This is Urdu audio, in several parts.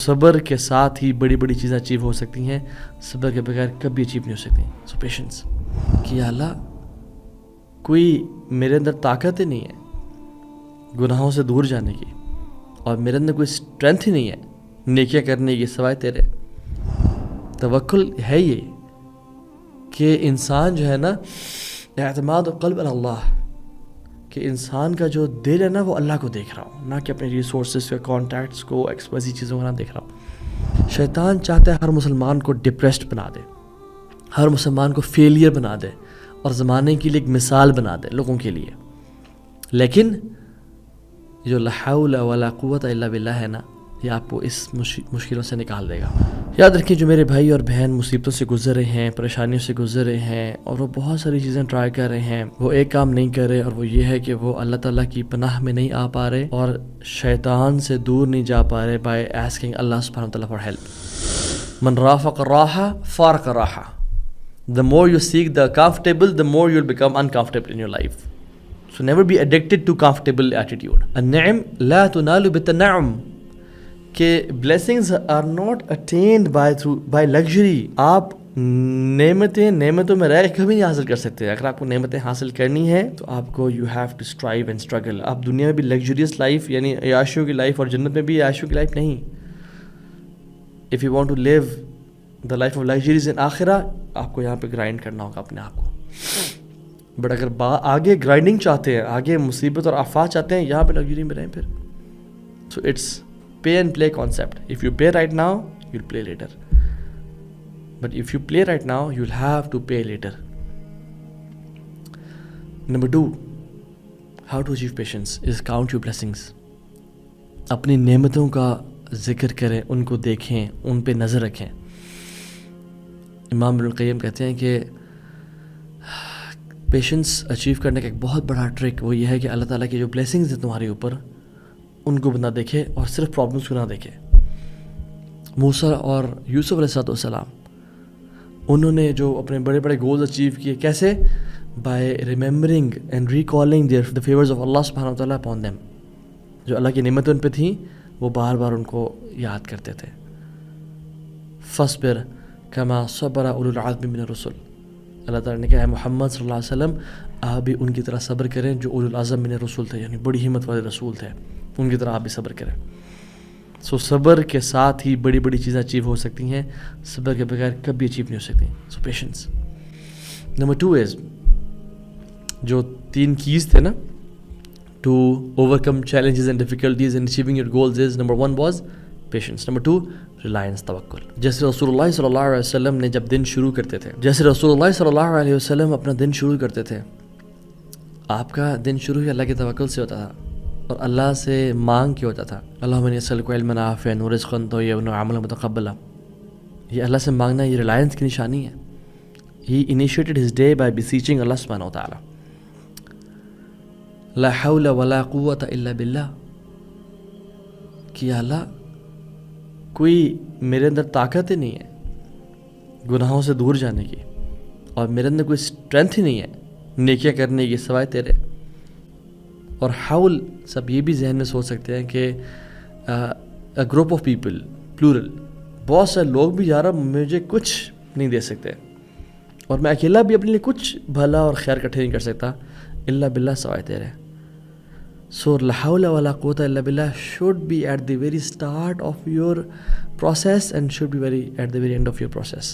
صبر کے ساتھ ہی بڑی بڑی چیزیں اچیو ہو سکتی ہیں، صبر کے بغیر کبھی اچیو نہیں ہو سکتی. سو پیشنس کہ یا اللہ کوئی میرے اندر طاقت ہی نہیں ہے گناہوں سے دور جانے کی، اور میرے اندر کوئی اسٹرینتھ ہی نہیں ہے نیکیاں کرنے کی سوائے تیرے. توکل ہے یہ کہ انسان جو ہے نا، اعتماد قلب اللہ، کہ انسان کا جو دل ہے نا وہ اللہ کو دیکھ رہا ہوں، نہ کہ اپنے ریسورسز کے کانٹیکٹس کو ایکسپیسی چیزوں کو نہ دیکھ رہا ہوں. شیطان چاہتا ہے ہر مسلمان کو ڈپریسڈ بنا دے، ہر مسلمان کو فیلئر بنا دے، اور زمانے کے لیے ایک مثال بنا دے لوگوں کے لیے. لیکن جو لا حول ولا قوت الا باللہ ہے نا، یہ آپ کو اس مشکلوں سے نکال دے گا. یاد رکھیں جو میرے بھائی اور بہن مصیبتوں سے گزر رہے ہیں، پریشانیوں سے گزر رہے ہیں، اور وہ بہت ساری چیزیں ٹرائی کر رہے ہیں، وہ ایک کام نہیں کر رہے، اور وہ یہ ہے کہ وہ اللہ تعالیٰ کی پناہ میں نہیں آ پا رہے اور شیطان سے دور نہیں جا پا رہے بائی asking اللہ سبحانہ وتعالیٰ فار ہیلپ. من رافق الراحہ فارق الراحہ. The more you seek the comfortable, the more you'll become uncomfortable in your life. So never be addicted to comfortable attitude. النعم لا تنال بالتنعم. کہ blessings are not attained by luxury. آپ نعمتوں میں رہ کبھی نہیں حاصل کر سکتے. اگر آپ کو نعمتیں حاصل کرنی ہے تو آپ کو you have to strive and struggle. آپ دنیا میں بھی luxurious life یعنی عیاشیوں کی لائف، اور جنت میں بھی عیاشیوں کی لائف نہیں. If you want to live the life of luxuries in آخرہ، آپ کو یہاں پہ گرائنڈ کرنا ہوگا اپنے آپ کو. بٹ اگر آگے گرائنڈنگ چاہتے ہیں، آگے مصیبت اور آفات چاہتے ہیں، یہاں پہ لگژری میں رہیں پھر. So it's pay and play concept. If you pay right now, you'll play later. But if you play right now, you'll have to pay later. Number 2, how to achieve patience is count your blessings. اپنی نعمتوں کا ذکر کریں، ان کو دیکھیں، ان پہ نظر رکھیں. امام ابن القیم کہتے ہیں کہ پیشنس اچیو کرنے کا ایک بہت بڑا ٹرک وہ یہ ہے کہ اللہ تعالیٰ کی جو بلیسنگز ہیں تمہارے اوپر، ان کو بنا دیکھے اور صرف پرابلمس کو نہ دیکھے. موسیٰ اور یوسف علیہ السلام، انہوں نے جو اپنے بڑے بڑے گولز اچیو کیے، کیسے؟ By remembering and recalling the favours of Allah سبحانہ وتعالیٰ اپون دیم. جو اللہ کی نعمتیں ان پہ تھیں وہ بار بار ان کو یاد کرتے تھے. فاصبر کما صبر اولو العزم من الرسل. اللہ تعالیٰ نے کہا ہے محمد صلی اللہ علیہ وسلم آپ بھی ان کی طرح صبر کریں جو اولو العزم من الرسل تھے، یعنی بڑی ہمت والے رسول تھے، ان کی طرح آپ بھی صبر کریں. سو صبر کے ساتھ ہی بڑی بڑی چیزیں اچیو ہو سکتی ہیں، صبر کے بغیر کبھی اچیو نہیں ہو سکتی. سو پیشنس. نمبر 2 از جو 3 کیز تھے نا to overcome challenges and difficulties in achieving your goals is number 1 was patience. Number 2 reliance, توکل. جیسے رسول اللہ صلی اللہ علیہ وسلم نے جب دن شروع کرتے تھے، جیسے رسول اللہ صلی اللہ علیہ وسلم اپنا دن شروع کرتے تھے، آپ کا دن شروع ہی اللہ کے توکل سے ہوتا تھا اور اللہ سے مانگ کے ہوتا تھا. اللہم انی اسألک علما نافعا ورزقا طیبا وعملا متقبلا. یہ اللہ سے مانگنا یہ ریلائنس کی نشانی ہے. He initiated his day by beseeching Allah subhanahu wa ta'ala. لا حول ولا قوت الا باللہ. کہ یا اللہ کوئی میرے اندر طاقت ہی نہیں ہے گناہوں سے دور جانے کی، اور میرے اندر کوئی اسٹرینتھ ہی نہیں ہے نیکیاں کرنے کی سوائے تیرے. اور حول سب یہ بھی ذہن میں سوچ سکتے ہیں کہ گروپ آف پیپل پلورل، بہت سارے لوگ بھی یار مجھے کچھ نہیں دے سکتے، اور میں اکیلا بھی اپنے لیے کچھ بھلا اور خیر اکٹھے نہیں کر سکتا الا باللہ سوائے تیرے. سو لا حول ولا قوت الا باللہ should be at the very start of your process and should be at the very end of your process.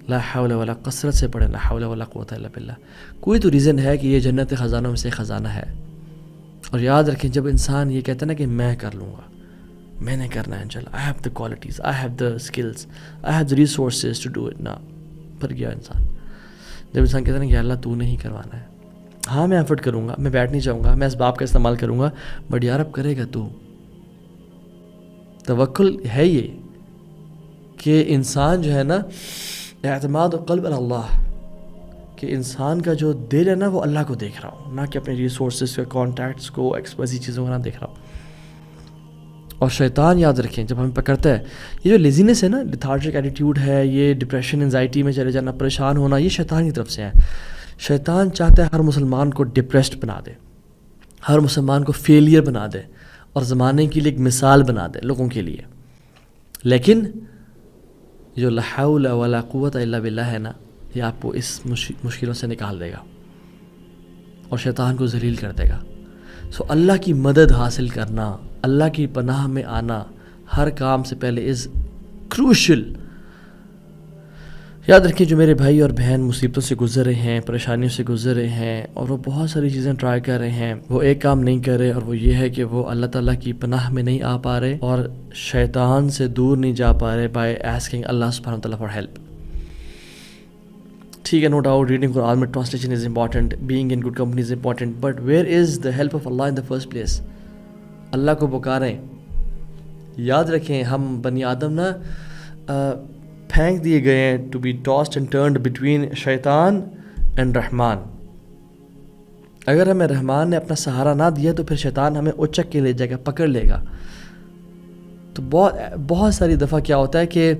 لا حول ولا، کثرت سے پڑھیں لا حول ولا قوت الا باللہ. کوئی تو ریزن ہے کہ یہ جنت خزانوں میں سے خزانہ ہے. اور یاد رکھیں جب انسان یہ کہتا ہے نا کہ میں کر لوں گا، میں نے کرنا ہے انشاءاللہ، I have the qualities, I have the skills, I have the resources to do it. نا پر گیا انسان. جب انسان کہتا ہے نا کہ اللہ تو نہیں کروانا ہے، ہاں میں ایفرٹ کروں گا، میں بیٹھ نہیں جاؤں گا، میں اسباب کا استعمال کروں گا، بٹ یار اب کرے گا تو. توکل ہے یہ کہ انسان جو ہے نا، اعتماد قلب اللہ، کہ انسان کا جو دل ہے نا وہ اللہ کو دیکھ رہا ہوں، نہ کہ اپنے ریسورسز کے کانٹیکٹس کو ایکسپیسی چیزوں کو نہ دیکھ رہا ہوں. اور شیطان یاد رکھیں جب ہمیں پکڑتا ہے، یہ جو لیزینس ہے نا، لیتھارجک ایٹیٹیوڈ ہے، یہ ڈپریشن انزائٹی میں چلے جانا، پریشان ہونا، یہ شیطان کی طرف سے ہے. شیطان چاہتا ہے ہر مسلمان کو ڈپریسڈ بنا دے، ہر مسلمان کو فیلئر بنا دے، اور زمانے کے لیے ایک مثال بنا دے لوگوں کے لیے. لیکن جو لا حول ولا قوت الا باللہ ہے نا، یہ آپ کو اس مشکلوں سے نکال دے گا اور شیطان کو ذلیل کر دے گا. سو اللہ کی مدد حاصل کرنا، اللہ کی پناہ میں آنا ہر کام سے پہلے از کروشل. یاد رکھیں جو میرے بھائی اور بہن مصیبتوں سے گزر رہے ہیں، پریشانیوں سے گزر رہے ہیں، اور وہ بہت ساری چیزیں ٹرائی کر رہے ہیں، وہ ایک کام نہیں کر رہے، اور وہ یہ ہے کہ وہ اللہ تعالیٰ کی پناہ میں نہیں آ پا رہے اور شیطان سے دور نہیں جا پا رہے بائی asking اللہ سبحانہ وتعالیٰ فار ہیلپ. ٹھیک ہے، نو ڈاؤٹ ریڈنگ قرآن میں translation is important, being in good company is important, but where is the help of Allah in the first place? اللہ کو پکاریں. یاد رکھیں ہم بنی آدم نا پھینک دیے گئے ہیں to be tossed and turned between Shaitan and Rahman. اگر ہمیں رحمان نے اپنا سہارا نہ دیا تو پھر شیطان ہمیں اچک کے لے جائے گا، پکڑ لے گا. تو بہت ساری دفعہ کیا ہوتا ہے کہ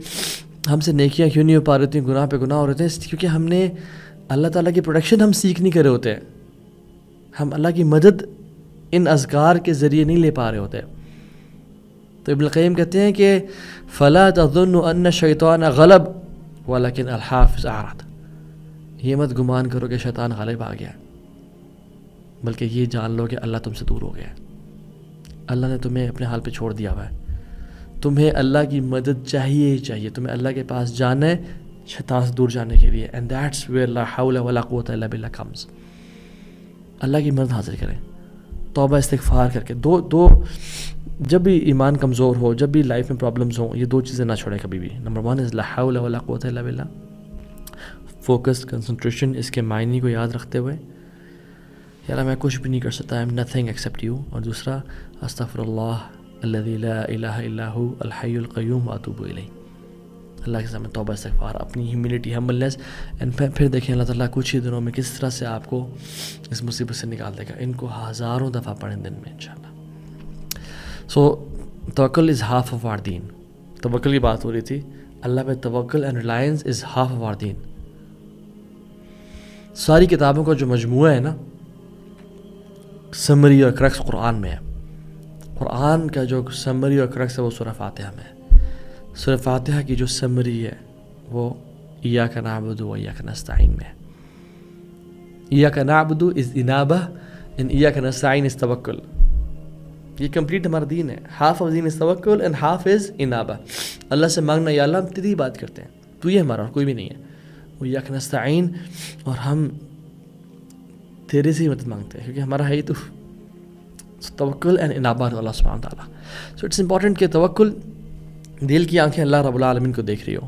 ہم سے نیکیاں کیوں نہیں ہو پا رہی ہوتی ہیں، گناہ پہ گناہ ہو رہے ہیں، کیونکہ ہم نے اللہ تعالیٰ کی پروٹیکشن ہم سیکھ نہیں کر رہے ہوتے ہیں. ہم اللہ کی مدد ان اذکار کے ذریعے نہیں لے پا رہے ہوتے. تو ابن القیم کہتے ہیں کہ فلا تظن ان الشیطان غلب ولکن الحافظ اعرض. یہ مت گمان کرو کہ شیطان غالب آ گیا، بلکہ یہ جان لو کہ اللہ تم سے دور ہو گیا. اللہ نے تمہیں اپنے حال پہ چھوڑ دیا ہوا ہے. تمہیں اللہ کی مدد چاہیے ہی چاہیے. تمہیں اللہ کے پاس جانا ہے شیطان سے دور جانے کے لیے. اینڈ دیٹس ویئر لا حول ولا قوت الا باللہ کمز. اللہ کی مدد حاصل کریں توبہ استغفار کر کے. دو جب بھی ایمان کمزور ہو، جب بھی لائف میں پرابلمز ہوں، یہ دو چیزیں نہ چھوڑیں کبھی بھی. نمبر 1 از لا حول ولا قوت الا باللہ، فوکس، کنسنٹریشن، اس کے معنی کو یاد رکھتے ہوئے یار میں کچھ بھی نہیں کر سکتا، I am nothing accept you. اور دوسرا استغفر اللہ الذی لا الہ الا هو الحی القیوم واتوب الیہ. اللہ کے سامنے توبہ استغفار، اپنی ہیوملٹی، ہمبلنس. اینڈ پھر دیکھیں اللہ تعالیٰ کچھ ہی دنوں میں کس طرح سے آپ کو اس مصیبت سے نکال دے گا. ان کو ہزاروں دفعہ پڑھیں دن میں انشاءاللہ. سو توکل از ہاف آف آر دین. توکل کی بات ہو رہی تھی. اللہ پہ توکل and reliance is half of our دین. ساری کتابوں کا جو مجموعہ ہے نا، سمری اور کرکس قرآن میں ہے. قرآن کا جو سمری اور کرکس ہے وہ سورہ فاتحہ میں ہے. سورہ فاتحہ کی جو سمری ہے وہ ایاک نعبد و ایاک نستعین میں ہے. ایاک نعبد از انابہ اینڈ ایاک نستعین از توکل. یہ کمپلیٹ ہمارا دین ہے. ہاف آف دین از توکل اینڈ ہاف از انابہ. اللہ سے مانگنا یا اللہ ہم تیری بات کرتے ہیں، تو یہ ہمارا اور کوئی بھی نہیں ہے. وہ ایاک نستعین، اور ہم تیرے سے ہی مدد مانگتے ہیں کیونکہ ہمارا ہے ہی تو. توکل اینڈ انابہ اللہ سبحانہ وتعالیٰ. سو اٹس امپورٹنٹ کہ توکل، دل کی آنکھیں اللہ رب العالمین کو دیکھ رہی ہو.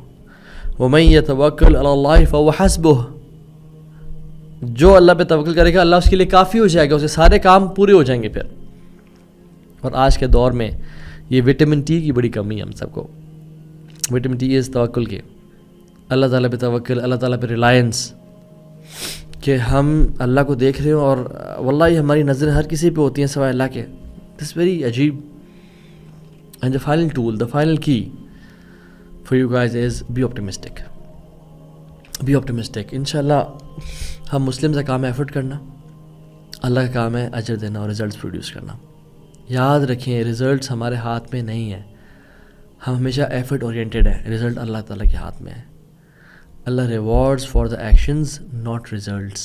وَمَن يَتَوَكَّلْ عَلَى اللَّهِ فَهُوَ حَسْبُهُ. جو اللہ پہ توکل کرے گا اللہ اس کے لیے کافی ہو جائے گا، اسے سارے کام پورے ہو جائیں گے پھر. اور آج کے دور میں یہ وٹامن ٹی کی بڑی کمی ہے ہم سب کو. وٹامن ٹی از توکل کے، اللہ تعالیٰ پہ توکل، اللہ تعالیٰ پہ ریلائنس، کہ ہم اللہ کو دیکھ رہے ہوں اور واللہ ہماری نظریں ہر کسی پہ ہوتی ہیں سوائے اللہ کے. دس ویری عجیب. And the final tool, the final key for you guys is be optimistic. Be optimistic. انشاءاللہ ہم مسلم کا کام ہے ایفرٹ کرنا، اللہ کا کام ہے اجر دینا اور ریزلٹس پروڈیوس کرنا. یاد رکھیں ریزلٹس ہمارے ہاتھ میں نہیں ہیں. ہم ہمیشہ ایفرٹ اورینٹیڈ ہیں. رزلٹ اللہ تعالیٰ کے ہاتھ میں ہے. Allah rewards for the actions not results.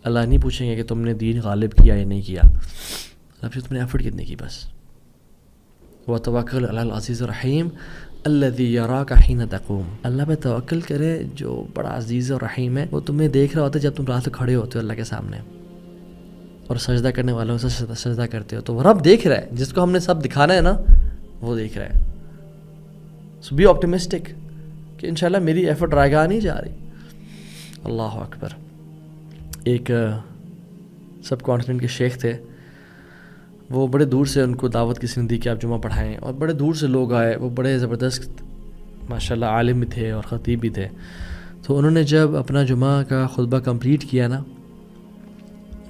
اللہ نہیں پوچھیں گے کہ تم نے دین غالب کیا یا نہیں کیا، اللہ پھر تم نے ایفرٹ کتنی کی بس. وَتَوَكَّلْ عَلَى الْعَزِيزِ الرَّحِيمِ الَّذِي يَرَاكَ حِينَ تَقُومُ. اللہ پہ توکل کرے جو بڑا عزیز اور رحیم ہے. وہ تمہیں دیکھ رہا ہوتا ہے جب تم رات کو کھڑے ہوتے ہو اللہ کے سامنے اور سجدہ کرنے والوں سے سجدہ کرتے ہو، تو وہ رب دیکھ رہا ہے. جس کو ہم نے سب دکھانا ہے نا وہ دیکھ رہا ہے. سو بی آپٹیمسٹک کہ انشاءاللہ میری ایفرٹ رائگاہ نہیں جا رہی. اللہ اکبر. ایک سب کانٹیننٹ کے شیخ تھے، وہ بڑے دور سے ان کو دعوت کسی نے دی کہ آپ جمعہ پڑھائیں، اور بڑے دور سے لوگ آئے. وہ بڑے زبردست ماشاءاللہ عالم بھی تھے اور خطیب بھی تھے. تو انہوں نے جب اپنا جمعہ کا خطبہ کمپلیٹ کیا نا،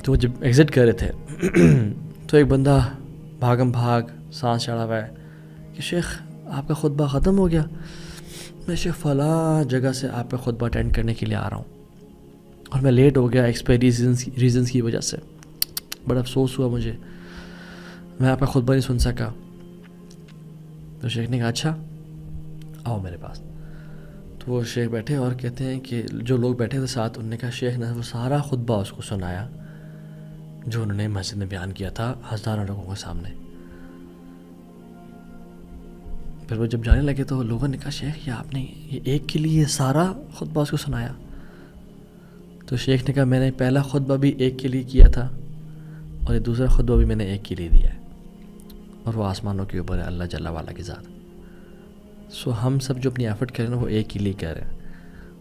تو وہ جب ایگزٹ کر رہے تھے تو ایک بندہ بھاگم بھاگ سانس چڑھا ہوا ہے کہ شیخ آپ کا خطبہ ختم ہو گیا. میں شیخ فلاں جگہ سے آپ کا خطبہ اٹینڈ کرنے کے لیے آ رہا ہوں اور میں لیٹ ہو گیا ایکسپائری ریزنس کی وجہ سے. بڑا افسوس ہوا مجھے. میں آپ کا خطبہ نہیں سن سکا. تو شیخ نے کہا اچھا آؤ میرے پاس. تو وہ شیخ بیٹھے اور کہتے ہیں کہ جو لوگ بیٹھے تھے ساتھ، انہوں نے کہا شیخ نے وہ سارا خطبہ اس کو سنایا جو انہوں نے مسجد میں بیان کیا تھا ہزاروں لوگوں کے سامنے. پھر وہ جب جانے لگے تو لوگوں نے کہا شیخ یہ آپ نے یہ ایک کے لیے سارا خطبہ اس کو سنایا؟ تو شیخ نے کہا میں نے پہلا خطبہ بھی ایک کے لیے کیا تھا اور یہ دوسرا خطبہ بھی میں نے ایک کے لیے دیا ہے، اور وہ آسمانوں کے اوپر ہے اللہ جل وعلا کی ذات. سو ہم سب جو اپنی ایفرٹ کریں نا وہ ایک کے لیے کر رہے ہیں.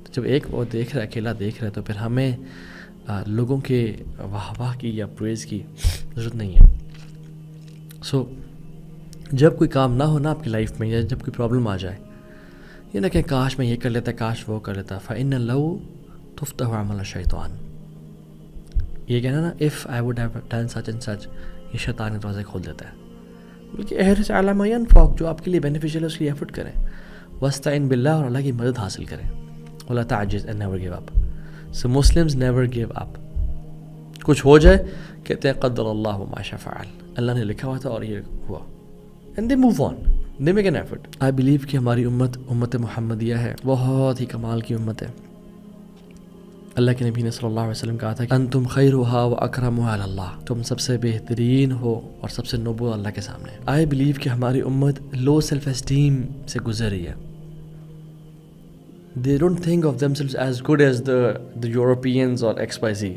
تو جب ایک وہ دیکھ رہا ہے، اکیلا دیکھ رہا ہے، تو پھر ہمیں لوگوں کے واہ واہ کی یا پریز کی ضرورت نہیں ہے. سو جب کوئی کام نہ ہونا آپ کی لائف میں، یا جب کوئی پرابلم آ جائے، یہ نہ کہ کاش میں یہ کر لیتا، کاش وہ کر لیتا. فَإِنَّ لَوْ تُفْتَحُ عَمَلَ الشَّيْطَانِ، یہ کہنا نا if I would have done such and such، یہ شیطان کے دروازے کھول دیتا ہے. بلکہ احرص علی ما ینفعک، جو آپ کے لیے بینیفیشیل ہے اس کی ایفرٹ کریں. واستعن باللہ، اور اللہ کی مدد حاصل کریں. ولا تعجز and never give up. So Muslims never give up. کچھ ہو جائے کہتے ہیں قدر اللہ ما شاء فعل، اللہ نے لکھا ہوا تھا اور یہ ہوا. And they move on. They make an effort. I believe کہ ہماری امت محمدیہ ہے، بہت ہی کمال کی امت ہے. اللہ کے نبی نے صلی اللہ علیہ وسلم کہا تھا کہ انتم خیرھا و اکرمھا علی اللہ، تم سب سے بہترین ہو اور سب سے نوبل اللہ کے سامنے. I believe کہ ہماری امت لو سیلف اسٹیم سے گزر رہی ہے. They don't think of themselves as good as the Europeans or XYZ.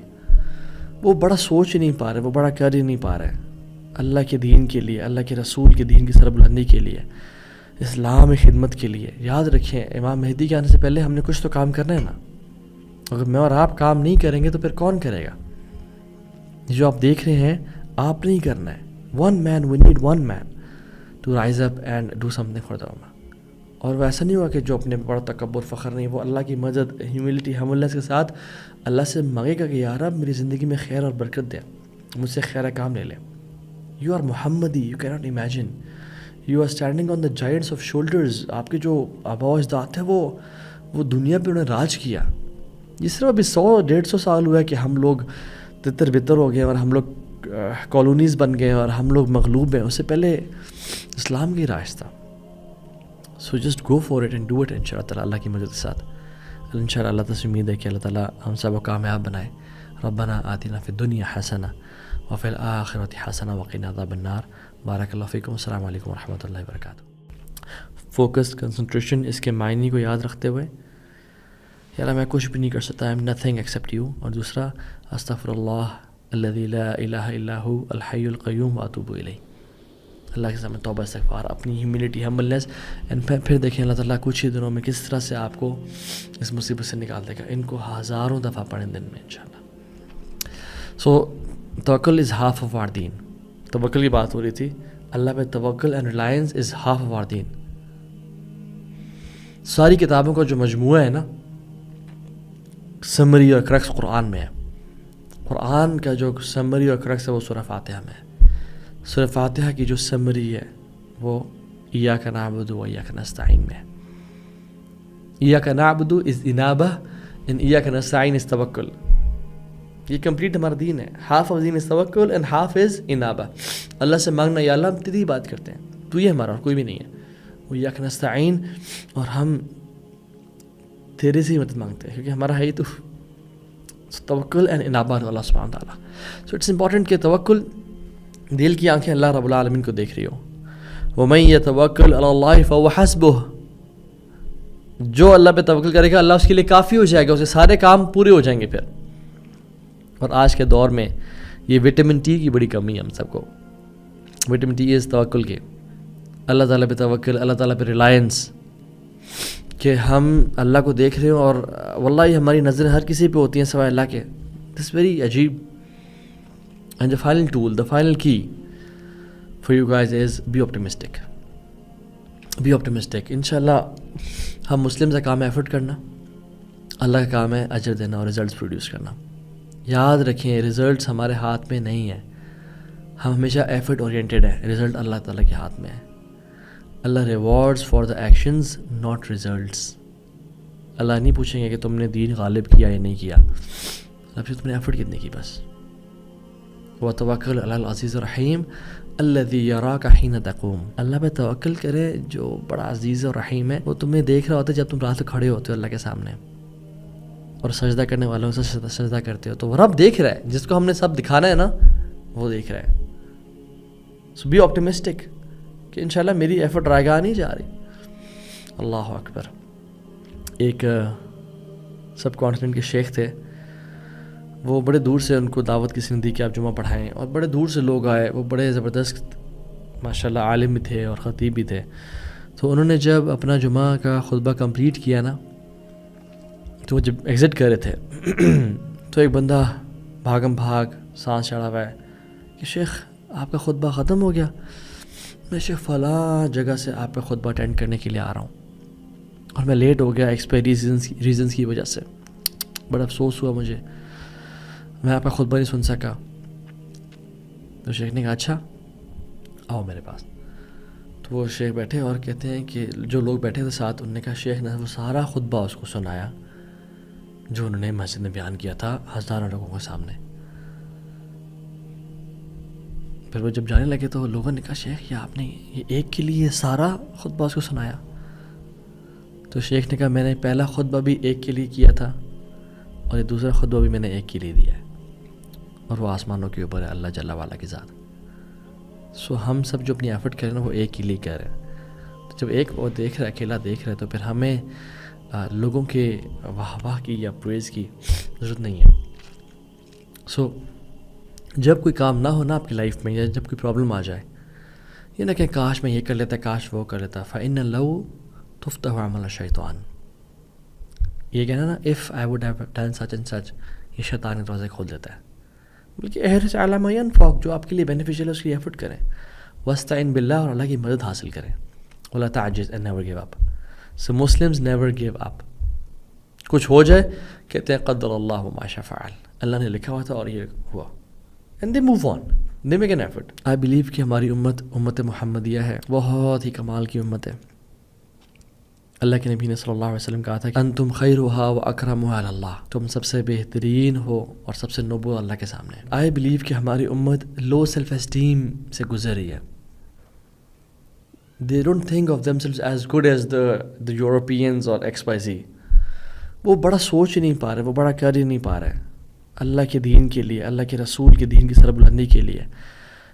وہ بڑا سوچ ہی نہیں پا رہے، وہ بڑا کر ہی نہیں پا رہے اللہ کے دین کے لیے، اللہ کے رسول کے دین کی سربلندی کے لیے، اسلام خدمت کے لیے. یاد رکھیں امام مہدی کے آنے سے پہلے ہم نے کچھ تو کام کرنا ہے نا. اگر میں اور آپ کام نہیں کریں گے تو پھر کون کرے گا؟ جو آپ دیکھ رہے ہیں آپ نہیں کرنا ہے. One man, we need one man to rise up and do something for the ummah. اور وہ ایسا نہیں ہوا کہ جو اپنے بڑا تکبر فخر نہیں، وہ اللہ کی مدد ہیوملٹی ہملنس کے ساتھ اللہ سے مانگے گا کہ یا رب میری زندگی میں خیر اور برکت دے، مجھ سے خیر کام لے لے. You are Muhammadi, you can't imagine, you are standing on the giants of shoulders. آپ کے جو آباء و اجداد تھے وہ دنیا پہ انہوں نے راج کیا. جس طرح ابھی 100-150 سال ہوا ہے کہ ہم لوگ تتر بتر ہو گئے اور ہم لوگ کالونیز بن گئے اور ہم لوگ مغلوب ہیں، اس سے پہلے اسلام کی راج تھا. So just go for it and do it in شاء اللہ تعالیٰ اللہ کی مدد کے ساتھ. ان شاء اللہ تعالیٰ سے امید ہے کہ اللہ تعالیٰ ہم سب کو کامیاب بنائے. ربنا آتنا فی الدنیا حسنہ وفی الآخرۃ حسنہ وقنا عذاب النار. بارک اللہ فیکم. السلام علیکم ورحمۃ اللہ وبرکاتہ. فوکس، کنسنٹریشن، اس کے معنی کو یاد رکھتے ہوئے یار میں کچھ بھی نہیں کر سکتا، I'm nothing except you. اور دوسرا استغفر اللہ الذی لا الہ الا هو الحی القیوم واتوب الیہ. اللہ کے سامنے توبہ استغفار، اپنی ہیوملٹی، ہمبلنس. اینڈ پھر دیکھیں اللہ تعالیٰ کچھ ہی دنوں میں کس طرح سے آپ کو اس مصیبت سے نکال دے گا. ان کو ہزاروں دفعہ پڑھیں دن میں انشاءاللہ. سو توکل از ہاف آف آر دین. توکل کی بات ہو رہی تھی. اللہ پہ توکل and reliance is half of our دین. ساری کتابوں کا جو مجموعہ ہے نا، سمری اور کرکس قرآن میں ہے. قرآن کا جو سمری اور کرکس ہے وہ سورہ فاتحہ میں ہے. سورہ فاتحہ کی جو سمری ہے وہ ایاک نعبد و ایاک نستعین میں ہے. ایاک نعبد از انابہ اینڈ ایاک نستعین از توکل. یہ کمپلیٹ ہمارا دین ہے. ہاف آف دین از توکل اینڈ ہاف از انابہ. اللہ سے مانگنا یا اللہ ہم تیری بات کرتے ہیں، تو یہ ہمارا اور کوئی بھی نہیں ہے. وہ ایاک نستعین، اور ہم تیرے سے ہی مدد مانگتے ہیں کیونکہ ہمارا ہے ہی تو توکل اینڈ انابہ اللہ سبحانہ تعالیٰ. سو اٹس امپورٹنٹ کہ توکل، دل کی آنکھیں اللہ رب العالمین کو دیکھ رہی ہو. وَمَن يَتَوَكَّلْ عَلَى اللَّهِ فَهُوَ حَسْبُهُ. جو اللہ پہ توکل کرے گا اللہ اس کے لیے کافی ہو جائے گا، اس کے سارے کام پورے ہو جائیں گے پھر. اور آج کے دور میں یہ وٹامن ٹی کی بڑی کمی ہے ہم سب کو. وٹامن ٹی از توکل کے، اللہ تعالیٰ پہ توکل، اللہ تعالیٰ پہ ریلائنس، کہ ہم اللہ کو دیکھ رہے ہوں اور واللہ ہماری نظریں ہر کسی پہ ہوتی ہیں سوائے اللہ کے. دس ویری عجیب. And the final tool, the final key for you guys is be optimistic. Be optimistic. انشاءاللہ ہم مسلم کا کام ہے ایفرٹ کرنا، اللہ کا کام ہے اجر دینا اور ریزلٹس پروڈیوس کرنا. یاد رکھیں ریزلٹس ہمارے ہاتھ میں نہیں ہیں. ہم ہمیشہ ایفرٹ اورینٹیڈ ہیں، رزلٹ اللہ تعالیٰ کے ہاتھ میں ہے. Allah rewards for the actions not results. اللہ نہیں پوچھیں گے کہ تم نے دین غالب کیا یا نہیں کیا، اللہ پھر تم نے ایفرٹ کتنی کی بس. وَتَوَكَّلْ عَلَى الْعَزِيزِ الرَّحِيمِ. الذی یراک حین تقوم، اللہ پہ توکل کرے جو بڑا عزیز اور رحیم ہے، وہ تمہیں دیکھ رہا ہوتا ہے جب تم رات کو کھڑے ہوتے ہو اللہ کے سامنے اور سجدہ کرنے والوں سے سجدہ کرتے ہو، تو وہ رب دیکھ رہا ہے، جس کو ہم نے سب دکھانا ہے نا وہ دیکھ رہا ہے. سو بی آپٹیمسٹک کہ انشاءاللہ میری ایفرٹ رائگاہ نہیں جا رہی. اللہ اکبر. ایک سب کانٹیننٹ کے شیخ تھے، وہ بڑے دور سے، ان کو دعوت کسی نے دی کہ آپ جمعہ پڑھائیں، اور بڑے دور سے لوگ آئے. وہ بڑے زبردست ماشاءاللہ عالم بھی تھے اور خطیب بھی تھے. تو انہوں نے جب اپنا جمعہ کا خطبہ کمپلیٹ کیا نا، تو وہ جب ایگزٹ کر رہے تھے تو ایک بندہ بھاگم بھاگ سانس چڑھا ہوا ہے کہ شیخ آپ کا خطبہ ختم ہو گیا. میں شیخ فلاں جگہ سے آپ کا خطبہ اٹینڈ کرنے کے لیے آ رہا ہوں اور میں لیٹ ہو گیا ایکسپائری ریزنس کی وجہ سے. بڑا افسوس ہوا مجھے، میں آپ کا خطبہ نہیں سن سکا. تو شیخ نے کہا اچھا آؤ میرے پاس. تو وہ شیخ بیٹھے اور کہتے ہیں کہ جو لوگ بیٹھے تھے ساتھ، انہوں نے کہا شیخ نے وہ سارا خطبہ اس کو سنایا جو انہوں نے مسجد میں بیان کیا تھا ہزاروں لوگوں کے سامنے. پھر وہ جب جانے لگے تو لوگوں نے کہا شیخ یہ آپ نے یہ ایک کے لیے سارا خطبہ اس کو سنایا؟ تو شیخ نے کہا میں نے پہلا خطبہ بھی ایک کے لیے کیا تھا اور یہ دوسرا خطبہ بھی میں نے ایک کے لیے دیا ہے، اور وہ آسمانوں کے اوپر ہے اللہ جل وعلا کی ذات. سو ہم سب جو اپنی ایفرٹ کریں نا وہ ایک کے لیے کر رہے ہیں. تو جب ایک وہ دیکھ رہا ہے، اکیلا دیکھ رہا ہے، تو پھر ہمیں لوگوں کے واہ واہ کی یا پریز کی ضرورت نہیں ہے. سو جب کوئی کام نہ ہونا آپ کی لائف میں، یا جب کوئی پرابلم آ جائے، یہ نہ کہ کاش میں یہ کر لیتا، کاش وہ کر لیتا. فَإِنَّ لَوْ تُفْتَحُ عَمَلَ الشَّيْطَانِ، یہ کہنا نا if I would have done such and such، یہ شیطان دروازے کھول دیتا ہے. بلکہ احرص علی ما ینفعک، جو آپ کے لیے بینیفیشیل ہے اس کی ایفرٹ کریں. واستعن باللہ، اور اللہ کی مدد حاصل کریں. ولا تعجز and never give up. So Muslims never give up. کچھ ہو جائے کہتے ہیں قدر اللہ ما شاء فعل، اللہ نے لکھا ہوا تھا اور یہ ہوا. And they move on. They make an effort. I believe کہ ہماری امت محمدیہ ہے، بہت ہی کمال کی امت ہے. اللہ کے نبی نے صلی اللہ علیہ وسلم کہا تھا کہ انتم خیرھا و اکرمھا علی اللہ، تم سب سے بہترین ہو اور سب سے نوبل اللہ کے سامنے. I believe کہ ہماری امت لو سیلف اسٹیم سے گزری ہے. They don't think of themselves as good as the Europeans or XYZ. وہ بڑا سوچ ہی نہیں پا رہے، وہ بڑا کر ہی نہیں پا رہے اللہ کے دین کے لیے، اللہ کے رسول کے دین کی سربلندی کے لیے،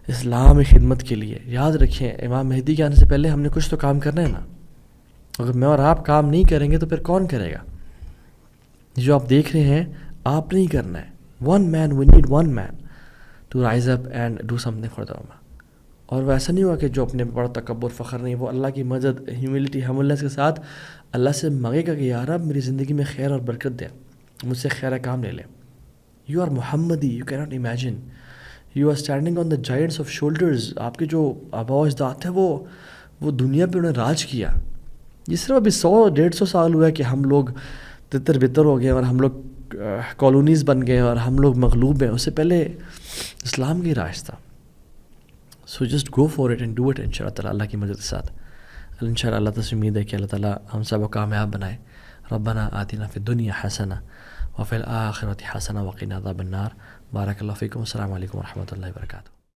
اسلام خدمت کے لیے. یاد رکھیں امام مہدی کے آنے سے پہلے ہم نے کچھ تو کام کرنا ہے نا. اگر میں اور آپ کام نہیں کریں گے تو پھر کون کرے گا؟ جو آپ دیکھ رہے ہیں آپ نہیں کرنا ہے. One man, we need one man to rise up and do something for the ummah. اور وہ ایسا نہیں ہوا کہ جو اپنے بڑا تکبر فخر نہیں، وہ اللہ کی مدد ہیوملٹی ہملنس کے ساتھ اللہ سے مانگے گا کہ یا رب میری زندگی میں خیر اور برکت دے، مجھ سے خیر کام لے لے. You are Muhammadi, you can not imagine, you are standing on the giants of shoulders. آپ کے جو آباء و اجداد تھے وہ دنیا پہ انہوں نے راج کیا. جس طرح ابھی 100-150 سال ہوا ہے کہ ہم لوگ تتر بتر ہو گئے اور ہم لوگ کالونیز بن گئے اور ہم لوگ مغلوب ہیں، اس سے پہلے اسلام کی راج تھا. So just go for it and do it in شاء اللہ تعالیٰ اللہ کی مدد کے ساتھ. ان شاء اللہ اللہ تعالیٰ سے امید ہے کہ اللہ تعالیٰ ہم سب کو کامیاب بنائے. ربنا آتنا فی الدنیا حسنہ وفی الآخرۃ حسنہ وقنا عذاب النار. بارک اللہ فیکم. السلام علیکم ورحمۃ اللہ وبرکاتہ.